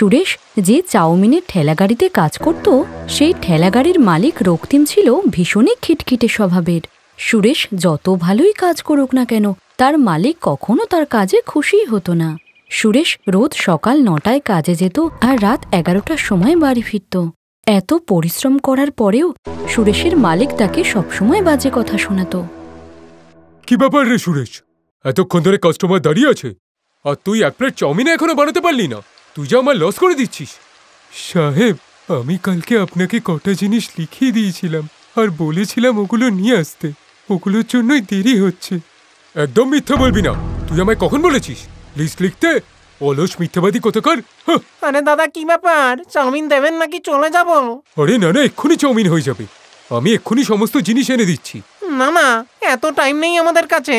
সুরেশ যে চাউমিনের ঠেলাগাড়িতে কাজ করত সেই ঠেলাগাড়ির মালিক রক্তিম ছিল ভীষণই খিটখিটে স্বভাবের। সুরেশ যত ভালোই কাজ করুক না কেন তার মালিক কখনো তার কাজে খুশিই হতো না। সুরেশ রোজ সকাল 9টায় কাজে যেত আর রাত 11টার সময় বাড়ি ফিরত। এত পরিশ্রম করার পরেও সুরেশের মালিক তাকে সবসময় বাজে কথা শোনাতো। কি ব্যাপার রে সুরেশ, এতক্ষণ ধরে কাস্টমার দাঁড়িয়ে আছে আর তুই এক প্লেট চাউমিন এখনো বানাতে পারলি না? তুই যা আমার লস করে দিচ্ছিস। সাহেব, আমি কালকে আপনাকে কটা জিনিস লিখিয়ে দিয়েছিলাম আর বলেছিলাম ওগুলো নিয়ে আসতে, ওগুলোর জন্যই দেরি হচ্ছে। একদম মিথ্যা বলবি না। তুই আমায় কখন বলেছিস লিস্ট লিখতে? অলস মিথ্যাবাদী কোথাকার। আরে দাদা, কি ব্যাপার? চাউমিন দেবেন নাকি চলে যাব? আরে না না, এক্ষুনি চাউমিন হয়ে যাবে। আমি এক্ষুনি সমস্ত জিনিস এনে দিচ্ছি। না না, এত টাইম নেই আমাদের কাছে।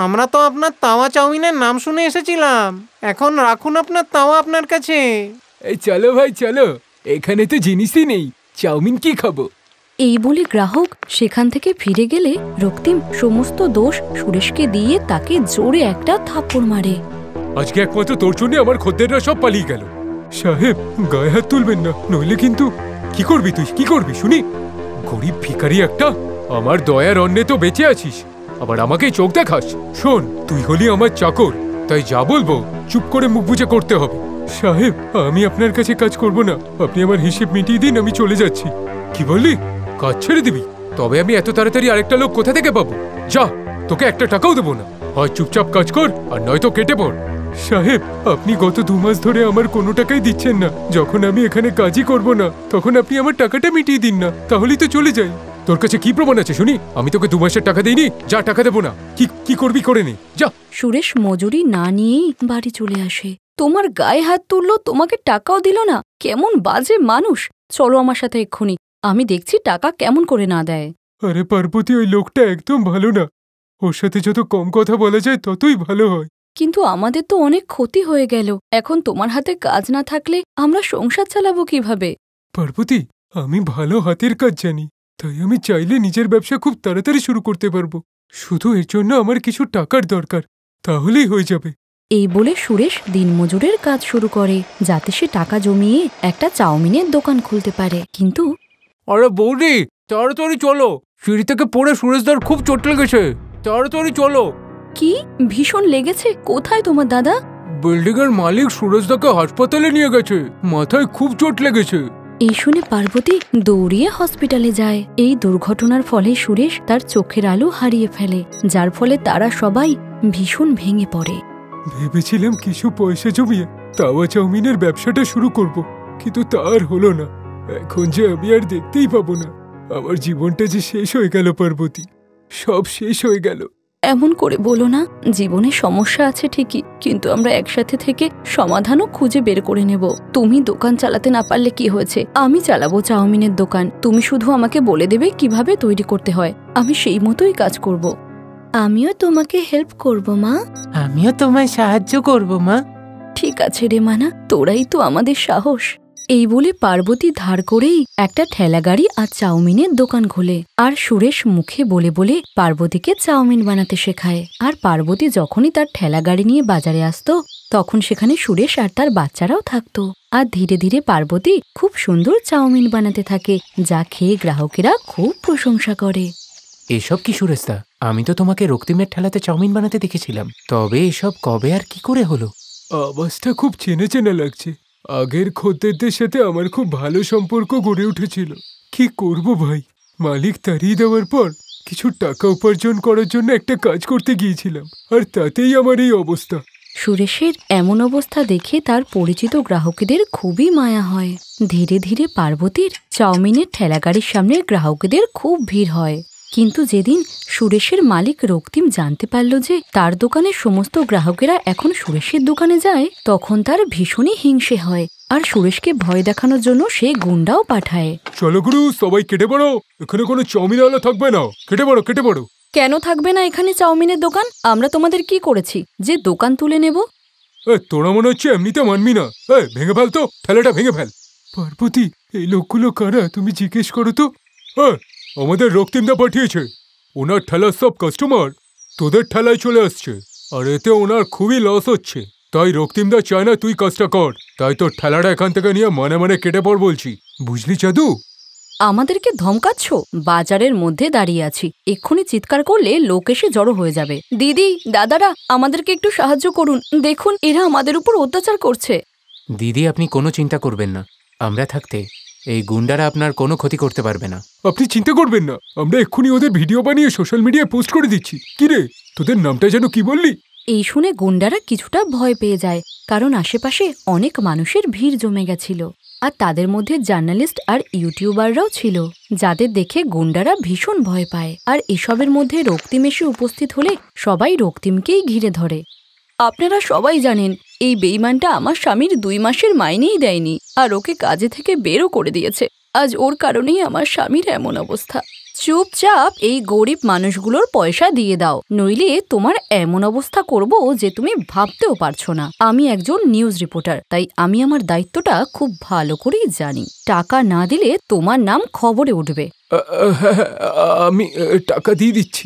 আমরা তো আপনার তাওয়া চাউমিনের নাম শুনে এসেছিলাম। এখন রাখুন আপনার তাওয়া আপনার কাছে। এই চলো ভাই চলো, এখানে তো জিনিসই নেই, চাউমিন কি খাবো? এই বলে গ্রাহক সেখান থেকে ফিরে গেলে রক্তিম সমস্ত দোষ সুরেশকে দিয়ে তাকে জোরে একটা থাপ্পড় মারে। আজকে একমাত্র তোর জন্য আমার খদ্দেররা সব পালিয়ে গেল। সাহেব, গায়ে হাত তুলবেন না, নইলে কিন্তু। কি করবি তুই, কি করবি শুনি? গরিব ভিখারি একটা। আমার দয়ার অন্নে তো বেঁচে আছিস, আবার আমাকে চোখ দেখাস। শোন, তুই হলি আমার চাকর, তাই যা বলবো চুপ করে মুখ বুজে করতে হবে। সাহেব, আমি আপনার কাছে কাজ করব না, আপনি আমার হিসেব মিটিয়ে দিন, আমি চলে যাচ্ছি। কি বললি? কাজ ছেড়ে দিবি? তবে আমি এত তাড়াতাড়ি আরেকটা লোক কোথা থেকে পাবো? যা, তোকে একটা টাকাও দেবো না। হয় চুপচাপ কাজ কর আর নয়তো কেটে পড়। সাহেব, আপনি গত 2 মাস ধরে আমার কোনো টাকাই দিচ্ছেন না। যখন আমি এখানে কাজই করব না তখন আপনি আমার টাকাটা মিটিয়ে দিন না, তাহলেই তো চলে যাই। তোর কাছে কি প্রমাণ আছে শুনি? আমি তোকে 2 মাসের টাকা দিইনি? যা, টাকা দেবো না। কি করবি করে নে, যা। সুরেশ মজুরি না নিয়েই বাড়ি চলে আসে। তোমার গায়ে হাত তুললো, তোমাকে টাকাও দিল না? কেমন বাজে মানুষ! চলো আমার সাথে এক্ষুনি, আমি দেখছি টাকা কেমন করে না দেয়। আরে পার্বতী, ওই লোকটা একদম ভালো না। ওর সাথে যত কম কথা বলা যায় ততই ভালো হয়। কিন্তু আমাদের তো অনেক ক্ষতি হয়ে গেল। এখন তোমার হাতে কাজ না থাকলে আমরা সংসার চালাবো কিভাবে? পার্বতী, আমি ভালো হাতের কাজ জানি, তাই আমি চাইলে নিজের ব্যবসা খুব তাড়াতাড়ি শুরু করতে পারবো। শুধু এর জন্য আমার কিছু টাকার দরকার, তাহলেই হয়ে যাবে। এই বলে সুরেশ দিনমজুরের কাজ শুরু করে, যাতে সে টাকা জমিয়ে একটা চাউমিনের দোকান খুলতে পারে। কিন্তু আরে বৌদি, তাড়াতাড়ি চলো, সিঁড়ি থেকে পড়ে সুরেশদার খুব চোট লেগেছে, তাড়াতাড়ি চলো। কি ভীষণ লেগেছে? কোথায় তোমার দাদা? বিল্ডিং এর মালিক সুরেশদাকে হাসপাতালে নিয়ে গেছে, মাথায় খুব চোট লেগেছে। এই শুনে পার্বতী দৌড়িয়ে হসপিটালে যায়। এই দুর্ঘটনার ফলে সুরেশ তার চোখের আলো হারিয়ে ফেলে, যার ফলে তারা সবাই ভীষণ ভেঙে পড়ে। ভেবেছিলাম কিছু পয়সা জমিয়ে তাওয়া চাউমিনের ব্যবসাটা শুরু করব, কিন্তু তা আর হলো না। এখন যে আমি আর দেখতেই পাবো না। আমার জীবনটা যে শেষ হয়ে গেল পার্বতী, সব শেষ হয়ে গেল। এমন করে বলো না, জীবনে সমস্যা আছে ঠিকই, কিন্তু আমরা একসাথে থেকে সমাধানও খুঁজে বের করে নেব। তুমি দোকান চালাতে না পারলে কি হয়েছে, আমি চালাবো চাউমিনের দোকান। তুমি শুধু আমাকে বলে দেবে কিভাবে তৈরি করতে হয়, আমি সেই মতোই কাজ করব। আমিও তোমাকে হেল্প করব মা। আমিও তোমায় সাহায্য করব মা। ঠিক আছে রে মানা, তোরাই তো আমাদের সাহস। এই বলে পার্বতী ধার করেই একটা ঠেলাগাড়ি আর চাউমিনের দোকান খোলে। আর সুরেশ মুখে বলে বলে পার্বতীকে চাউমিন বানাতে শেখায়। আর পার্বতী যখনই তার ঠেলাগাড়ি নিয়ে বাজারে আসতো তখন সেখানে সুরেশ আর তার বাচ্চারাও থাকতো। আর ধীরে ধীরে পার্বতী খুব সুন্দর চাউমিন বানাতে থাকে, যা খেয়ে গ্রাহকেরা খুব প্রশংসা করে। এসব কি সুরেশদা? আমি তো তোমাকে রক্তিমের ঠেলাতে চাউমিন বানাতে দেখেছিলাম, তবে এসব কবে আর কি করে হলো? আওয়াজটা খুব চেনা চেনা লাগছে। আগের খদ্দেরদের সাথে আমার খুব ভালো সম্পর্ক গড়ে উঠেছিল। কি করব ভাই, মালিক তাড়িয়ে দেওয়ার পর কিছু টাকা উপার্জন করার জন্য একটা কাজ করতে গিয়েছিলাম, আর তাতেই আমার এই অবস্থা। সুরেশের এমন অবস্থা দেখে তার পরিচিত গ্রাহকদের খুবই মায়া হয়। ধীরে ধীরে পার্বতীর চাউমিনের ঠেলাগাড়ির সামনে গ্রাহকদের খুব ভিড় হয়। কিন্তু যেদিন সুরেশের মালিক রক্তিম জানতে পারল যে তার দোকানের সমস্ত গ্রাহকেরা এখন সুরেশের দোকানে যায়, তখন তার ভীষণই হিংসে হয়। আর সুরেশকে ভয় দেখানোর জন্য সে গুন্ডাও পাঠায়। চলো গুরু, সবাই কেটে পড়ো, এখানে কোনো চাউমিন আলা থাকবে না। কেটে পড়ো, কেটে পড়ো। কেন থাকবে না এখানে চাউমিনের দোকান? আমরা তোমাদের কি করেছি যে দোকান তুলে নেব? তোরা মনে হচ্ছে এমনিতে মানবি না। ভেঙে ফেল তো, ঠেলাটা ভেঙে ফেল। পার্বতী, এই লোকগুলো কারা তুমি জিজ্ঞেস করো তো। আমাদের রক্তিমদা পাঠিয়েছে। ওনার ঠেলার সব কাস্টমার তোদের ঠেলায় চলে আসছে, আর এতে ওনার খুবই লস হচ্ছে। তাই রক্তিমদা চায় না তুই কাজটা কর, তাই তোর ঠেলাটা এখান থেকে নিয়ে মানে মানে কেটে পড় বলছি, বুঝলি চাঁদু? আমাদেরকে ধমকাচ্ছ? বাজারের মধ্যে দাঁড়িয়ে আছি, এক্ষুনি চিৎকার করলে লোক এসে জড়ো হয়ে যাবে। দিদি, দাদারা, আমাদেরকে একটু সাহায্য করুন, দেখুন এরা আমাদের উপর অত্যাচার করছে। দিদি, আপনি কোনো চিন্তা করবেন না, আমরা থাকতে এই গুন্ডারা আপনার কোনো ক্ষতি করতে পারবে না। আপনি চিন্তা করবেন না, আমরা এক্ষুনি ওদের ভিডিও বানিয়ে সোশ্যাল মিডিয়ায় পোস্ট করে দিচ্ছি। কি রে, তোদের নামটা যেন কি বললি? এই শুনে গুন্ডারা কিছুটা ভয় পেয়ে যায়, কারণ আশেপাশে অনেক মানুষের ভিড় জমে গেছিল, আর তাদের মধ্যে জার্নালিস্ট আর ইউটিউবাররাও ছিল, যাদের দেখে গুন্ডারা ভীষণ ভয় পায়। আর এসবের মধ্যে রক্তিম এসে উপস্থিত হলে সবাই রক্তিমকেই ঘিরে ধরে। আপনারা সবাই জানেন এই বেঈমানটা আমার স্বামীর 2 মাসের মাইনেই দেয়নি, আর ওকে কাজে থেকে বেরও করে দিয়েছে। আজ ওর কারণেই আমার স্বামীর এমন অবস্থা। চুপচাপ এই গরিব মানুষগুলোর পয়সা দিয়ে দাও, নইলে তোমার এমন অবস্থা করব যে তুমি ভাবতেও পারছো না। আমি একজন নিউজ রিপোর্টার, তাই আমি আমার দায়িত্বটা খুব ভালো করেই জানি। টাকা না দিলে তোমার নাম খবরে উঠবে। আমি টাকা দিয়ে দিচ্ছি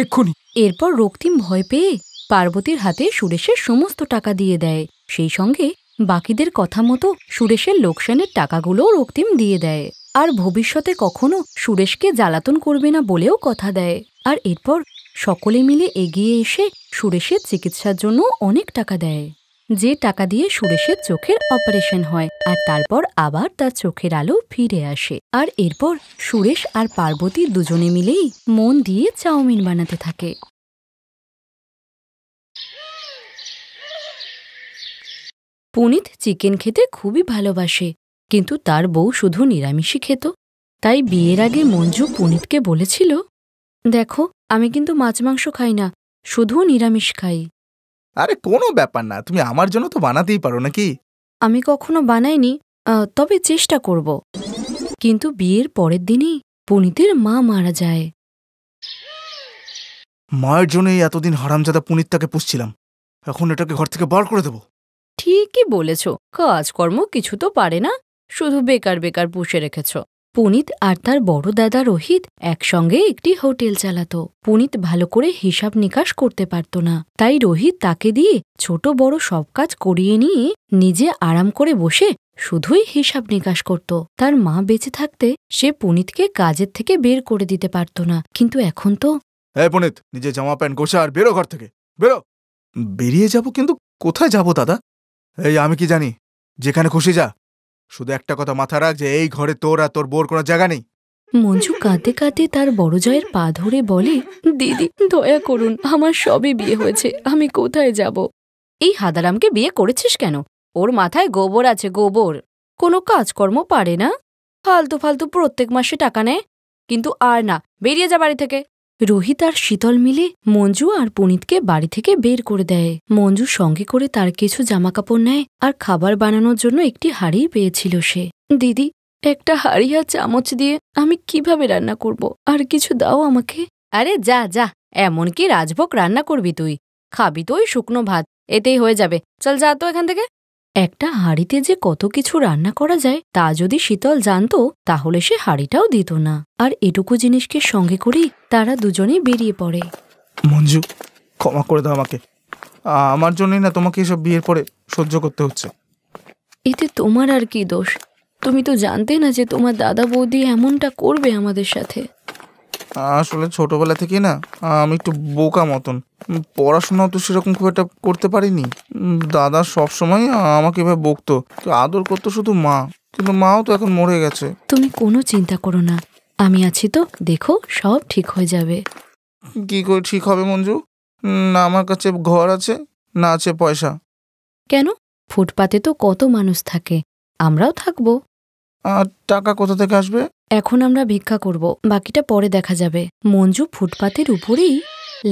এক্ষুনি। এরপর রক্তিম ভয় পেয়ে পার্বতীর হাতে সুরেশের সমস্ত টাকা দিয়ে দেয়। সেই সঙ্গে বাকিদের কথা মতো সুরেশের লোকসানের টাকাগুলোও রক্তিম দিয়ে দেয়, আর ভবিষ্যতে কখনো সুরেশকে জ্বালাতন করবে না বলেও কথা দেয়। আর এরপর সকলে মিলে এগিয়ে এসে সুরেশের চিকিৎসার জন্য অনেক টাকা দেয়, যে টাকা দিয়ে সুরেশের চোখের অপারেশন হয়, আর তারপর আবার তার চোখের আলো ফিরে আসে। আর এরপর সুরেশ আর পার্বতী দুজনে মিলেই মন দিয়ে চাউমিন বানাতে থাকে। পুনিত চিকেন খেতে খুবই ভালোবাসে, কিন্তু তার বউ শুধু নিরামিষই খেত। তাই বিয়ের আগে মঞ্জু পুনিতকে বলেছিল, দেখো আমি কিন্তু মাছ মাংস খাই না, শুধু নিরামিষ খাই। আরে কোনো ব্যাপার না, তুমি আমার জন্য তো বানাতেই পারো নাকি? আমি কখনো বানাইনি, তবে চেষ্টা করব। কিন্তু বিয়ের পরের দিনই পুনিতের মা মারা যায়। মায়ের জন্যই এতদিন হারামজাদা পুনিতটাকে পুষছিলাম, এখন এটাকে ঘর থেকে বার করে দেবো। ঠিকই বলেছ, কাজকর্ম কিছু তো পারে না, শুধু বেকার বেকার পুষে রেখেছ। পুনিত আর তার বড় দাদা রোহিত একসঙ্গে একটি হোটেল চালাতো। পুনিত ভালো করে হিসাব নিকাশ করতে পারত না, তাই রোহিত তাকে দিয়ে ছোট বড় সব কাজ করিয়ে নিয়ে নিজে আরাম করে বসে শুধুই হিসাব নিকাশ করত। তার মা বেঁচে থাকতে সে পুনিতকে কাজের থেকে বের করে দিতে পারত না, কিন্তু এখন তো। হ্যাঁ পুনিত, নিজে জামা প্যান্ট গোছা আর বেরো ঘর থেকে, বেরো। বেরিয়ে যাব, কিন্তু কোথায় যাব দাদা? এই আমি কি জানি, যেখানে খুশি যা, শুধু একটা কথা মাথায় রাখ যে এই ঘরে তোর আর তোর বোর কোনো জায়গা নেই। মঞ্জু কাঁদতে কাঁদতে তার বড় জয়ের পা ধরে বলে, দিদি দয়া করুন, আমার সবে বিয়ে হয়েছে, আমি কোথায় যাব? এই হাদারামকে বিয়ে করেছিস কেন? ওর মাথায় গোবর আছে, গোবর। কোনো কাজকর্ম পারে না, ফালতু ফালতু প্রত্যেক মাসে টাকা নেয়, কিন্তু আর না, বেরিয়ে যা বাড়ি থেকে। রোহিত আর শীতল মিলে মঞ্জু আর পুনিতকে বাড়ি থেকে বের করে দেয়। মঞ্জু সঙ্গে করে তার কিছু জামাকাপড় নেয়, আর খাবার বানানোর জন্য একটি হাঁড়ি পেয়েছিল সে। দিদি, একটা হাঁড়ি আর চামচ দিয়ে আমি কিভাবে রান্না করব? আর কিছু দাও আমাকে। আরে যা যা, এমন কি রাজভোগ রান্না করবি তুই? খাবি তো ওই শুকনো ভাত, এতেই হয়ে যাবে, চল যা তো এখান থেকে। একটা হাঁড়িতে যে কত কিছু রান্না করা যায় তা যদি শীতল জানতো, তাহলে সে হাঁড়িটাও দিত না। আর এটুকু জিনিসকে সঙ্গে করেই তারা দুজনেই বেরিয়ে পড়ে। মঞ্জু, ক্ষমা করে দাও আমাকে, আমার জন্যই না তোমাকে এসব বিয়ের পরে সহ্য করতে হচ্ছে। এতে তোমার আর কি দোষ? তুমি তো জানতে না যে তোমার দাদা বৌদি এমনটা করবে আমাদের সাথে। আসলে ছোটবেলা থেকে না আমি একটু বোকা মতন, পড়াশোনাও তো সেরকম খুব একটা করতে পারিনি। দাদা সবসময় আমাকে এভাবে বকতো, তো আদর করতো শুধু মা, কিন্তু মাও তো এখন মরে গেছে। তুমি কোনো চিন্তা করো না, আমি আছি তো, দেখো সব ঠিক হয়ে যাবে। কি করে ঠিক হবে মঞ্জু? না আমার কাছে ঘর আছে, না আছে পয়সা। কেন? ফুটপাতে তো কত মানুষ থাকে, আমরাও থাকবো। আর টাকা কোথা থেকে আসবে? এখন আমরা ভিক্ষা করব, বাকিটা পরে দেখা যাবে। মঞ্জু ফুটপাতের উপরেই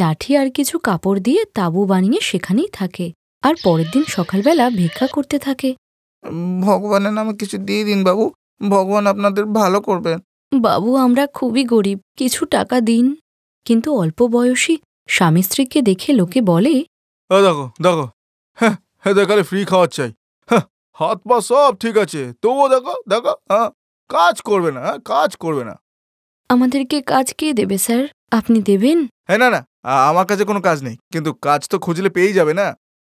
লাঠি আর কিছু কাপড় দিয়ে তাঁবু বানিয়ে সেখানেই থাকে, আর পরের দিন সকালবেলা ভিক্ষা করতে থাকে। ভগবানের নামে কিছু দিয়ে দিন বাবু, ভগবান আপনাদের ভালো করবেন। বাবু, আমরা খুবই গরিব, কিছু টাকা দিন। কিন্তু অল্প বয়সী স্বামী স্ত্রীকে দেখে লোকে বলে, দেখো দেখো, হ্যাঁ হ্যাঁ, দেখালে ফ্রি খাওয়ার চাই, হ্যাঁ হাত পা সব ঠিক আছে, তবুও দেখো দেখো, হ্যাঁ কাজ করবে না, হ্যাঁ কাজ করবে না। আমাদেরকে কাজ কে দেবে স্যার? আপনি দেবেন? হ্যাঁ না না, আমার কাছে কোনো কাজ নেই, কিন্তু কাজ তো খুঁজলে পেয়েই যাবে না।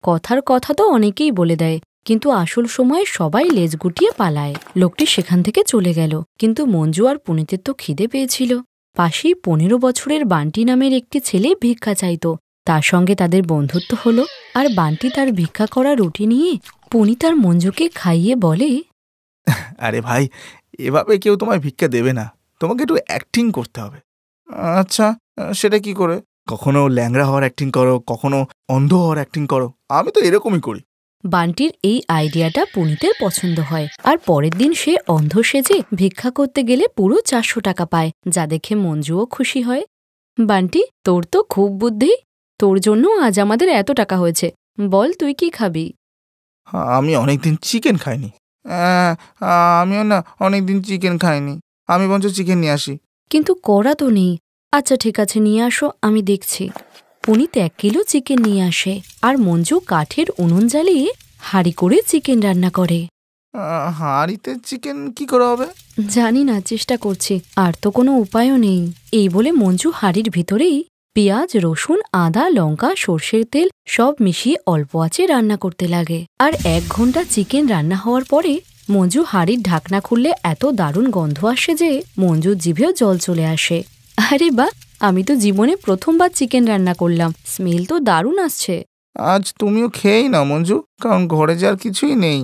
কথার কথা তো অনেকেই বলে দেয়, কিন্তু আসল সময়ে সবাই লেজ গুটিয়ে পালায়। লোকটি সেখান থেকে চলে গেল, কিন্তু মঞ্জু আর পুনিতের তো খিদে পেয়েছিল। পাশেই 15 বছরের বান্টি নামের একটি ছেলে ভিক্ষা চাইত। তার সঙ্গে তাদের বন্ধুত্ব হলো, আর বান্টি তার ভিক্ষা করা রুটি নিয়ে পুনিত আর মঞ্জুকে খাইয়ে বলে, আরে ভাই, এভাবে কেউ তোমায় ভিক্ষা দেবে না, তোমাকে একটু অ্যাক্টিং করতে হবে। আচ্ছা, সেটা কি করে? কখনো ল্যাংড়া হওয়ার অ্যাক্টিং করো, কখনো অন্ধ হওয়ার অ্যাক্টিং করো। আমি তো এরকমই করি। বান্টির এই আইডিয়াটা পুনিতের পছন্দ হয়, আর পরের দিন সে অন্ধ সেজে ভিক্ষা করতে গেলে পুরো 400 টাকা পায়, যা দেখে মঞ্জুও খুশি হয়। বান্টি, তোর তো খুব বুদ্ধি, তোর জন্য আজ আমাদের এত টাকা হয়েছে। বল, তুই কি খাবি? আমি অনেকদিন চিকেন খাইনি। আমিও না অনেকদিন চিকেন খাইনি। আমি বরঞ্চ চিকেন নিয়ে আসি। কিন্তু করা তো নেই। আচ্ছা ঠিক আছে, নিয়ে আসো, আমি দেখছি। পুনিত 1 কিলো চিকেন নিয়ে আসে, আর মঞ্জু কাঠের উনুন জ্বালিয়ে হাঁড়ি করে চিকেন রান্না করে। হাঁড়িতে চিকেন কি করে হবে? জানি না, চেষ্টা করছি, আর তো কোনো উপায়ও নেই। এই বলে মঞ্জু হাঁড়ির ভিতরেই পেঁয়াজ, রসুন, আদা, লঙ্কা, সর্ষের তেল সব মিশিয়ে অল্প আঁচে রান্না করতে লাগে। আর 1 ঘন্টা চিকেন রান্না হওয়ার পরে মঞ্জু হাঁড়ির ঢাকনা খুললে এত দারুণ গন্ধ আসে যে মঞ্জুর জিভেও জল চলে আসে। আরে বাহ, আমি তো জীবনে প্রথমবার চিকেন রান্না করলাম, স্মেল তো দারুণ আসছে। আজ তুমিও খেয়েই না মঞ্জু, কারণ ঘরে যে আর কিছুই নেই।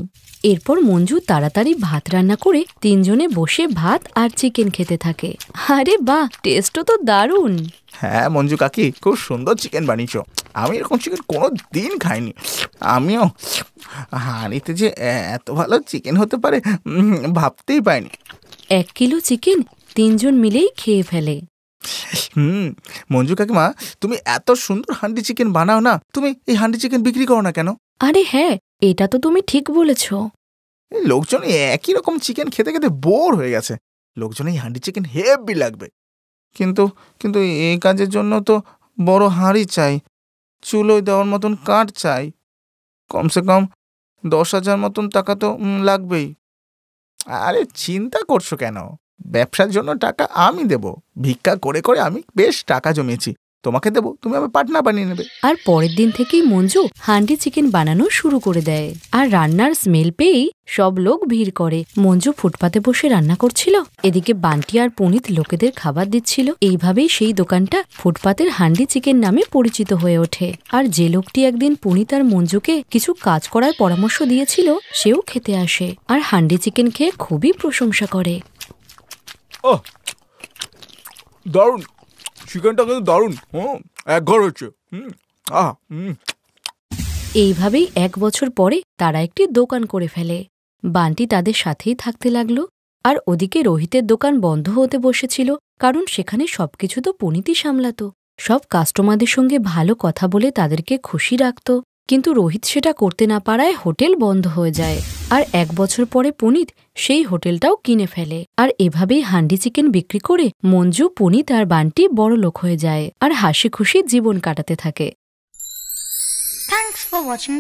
এরপর মঞ্জু তাড়াতাড়ি ভাত রান্না করে 3 জনে বসে ভাত আর চিকেন খেতে থাকে। আরে বাহ, টেস্টও তো দারুণ। হ্যাঁ মঞ্জু কাকি, খুব সুন্দর চিকেন বানিয়েছ। আমি এরকম চিকেন কোনো দিন খাইনি। আমিও হাঁড়িতে যে এত ভালো চিকেন হতে পারে ভাবতেই পাইনি। 1 কিলো চিকেন 3 জন মিলেই খেয়ে ফেলে। মঞ্জু কাকিমা, তুমি এত সুন্দর হান্ডি চিকেন বানাও না, তুমি এই হান্ডি চিকেন বিক্রি করো না কেন? আরে হ্যাঁ, এটা তো তুমি ঠিক বলেছ। লোকজন একই রকম চিকেন খেতে খেতে বোর হয়ে গেছে। লোকজন এই হান্ডি চিকেন হেভি লাগবে। কিন্তু কিন্তু এই কাজের জন্য তো বড় হাঁড়ি চাই, চুলোয় দেওয়ার মতন কাঠ চাই, কমসে কম 10,000 মতন টাকা তো লাগবেই। আরে চিন্তা করছো কেন? ব্যবসার জন্য টাকা আমি দেব। ভিক্ষা করে করে আমি বেশ টাকা জমিয়েছি, তোমাকে দেব, তুমি আমার পার্টনার বানিয়ে নেবে। আর পরের দিন থেকেই মঞ্জু হান্ডি চিকেন বানানো শুরু করে দেয়, আর রান্নার স্মেল পেয়েই সব লোক ভিড় করে। মঞ্জু ফুটপাতে বসে রান্না করছিল, এদিকে বান্টি আর পুনিত লোকেদের খাবার দিচ্ছিল। এইভাবেই সেই দোকানটা ফুটপাতের হান্ডি চিকেন নামে পরিচিত হয়ে ওঠে। আর যে লোকটি একদিন পুনিত আর মঞ্জুকে কিছু কাজ করার পরামর্শ দিয়েছিল, সেও খেতে আসে, আর হান্ডি চিকেন খেয়ে খুবই প্রশংসা করে। দারুণ, চিকেনটা কিন্তু দারুণ, এক ঘর হচ্ছে। এইভাবেই 1 বছর পরে তারা একটি দোকান করে ফেলে। বান্টি তাদের সাথেই থাকতে লাগলো, আর ওদিকে রোহিতের দোকান বন্ধ হতে বসেছিল, কারণ সেখানে সবকিছু তো পুনিতই সামলাতো। সব কাস্টমারদের সঙ্গে ভালো কথা বলে তাদেরকে খুশি রাখত, কিন্তু রোহিত সেটা করতে না পারায় হোটেল বন্ধ হয়ে যায়। আর 1 বছর পরে পুনিত সেই হোটেলটাও কিনে ফেলে। আর এভাবেই হান্ডি চিকেন বিক্রি করে মঞ্জু, পুনিত আর বান্টি বড় লোক হয়ে যায়, আর হাসি খুশি জীবন কাটাতে থাকে। Thanks for watching.